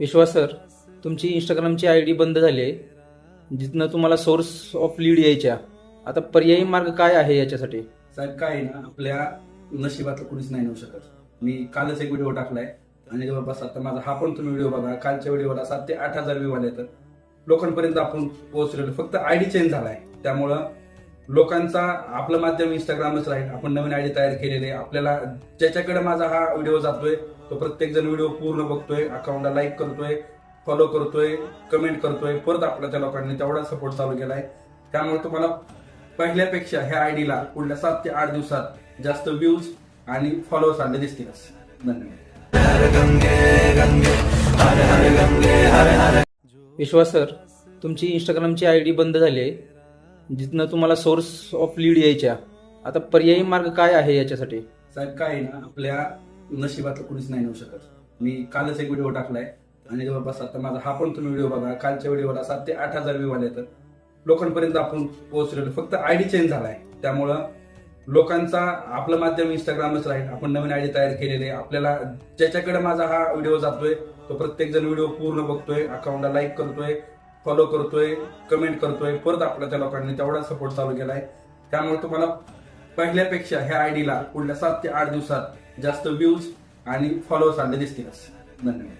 विश्वास sir, तुमची इंस्टाग्रामची ID बंद झाली आहे, जिथनं तुम्हाला सोर्स ऑफ लीड यायच्या. आता पर्यायी मार्ग काय आहे याच्यासाठी? साहेब काय आहे ना, आपल्या नशिबातलं कुणीच नाही नेऊ शकत. मी कालच एक व्हिडिओ टाकलाय आणि जवळपास आता माझा हा पण तुम्ही व्हिडिओ बघा. कालच्या व्हिडिओला 7 ते 8 हजार व्ह्यू आले. तर लोकांपर्यंत आपण पोहोचलेलो, फक्त आयडी चेंज झालाय. त्यामुळं लोकांचा आपलं माध्यम इंस्टाग्रामच राहील. आपण नवीन आयडी तयार केलेली आहे. आपल्याला ज्याच्याकडे माझा हा व्हिडिओ जातोय तो प्रत्येक जण व्हिडिओ पूर्ण बघतोय, अकाउंटला लाईक करतोय, फॉलो करतोय, कमेंट करतोय. परत आपल्या त्या लोकांनी तेवढा सपोर्ट चालू केलाय. त्यामुळे तुम्हाला पहिल्यापेक्षा ह्या आयडीला पुढल्या 7 ते 8 दिवसात जास्त व्ह्यूज आणि फॉलोअर्स आले दिसतीलच. धन्यवाद. विश्वास सर, तुमची इंस्टाग्रामची ID बंद झाली आहे, जिथनं तुम्हाला सोर्स ऑफ लीड यायच्या. आता पर्यायी मार्ग काय आहे याच्यासाठी? साहेब काय आहे ना, आपल्या नशिबातलं कुणीच नाही नेऊ शकत. मी कालच एक व्हिडिओ टाकलाय आणि जवळपास आता माझा हा पण तुम्ही व्हिडिओ बघा. कालच्या व्हिडिओला 7 ते 8 हजार व्ह्यू आले. तर लोकांपर्यंत आपण पोहोचलेलो, फक्त आयडी चेंज झालाय. त्यामुळं लोकांचा आपलं माध्यम इंस्टाग्रामच राहील. आपण नवीन आयडी तयार केलेली आहे. आपल्याला ज्याच्याकडे माझा हा व्हिडिओ जातोय तो प्रत्येक जण व्हिडिओ पूर्ण बघतोय, अकाउंटला लाईक करतोय, फॉलो करतोय, कमेंट करतोय. परत आपल्या त्या लोकांनी तेवढा सपोर्ट चालू केलाय. त्यामुळे तुम्हाला पहिल्यापेक्षा ह्या आयडीला पुढल्या 7 ते 8 दिवसात जास्त व्ह्यूज आणि फॉलोअर्स आले दिसतीलच. धन्यवाद.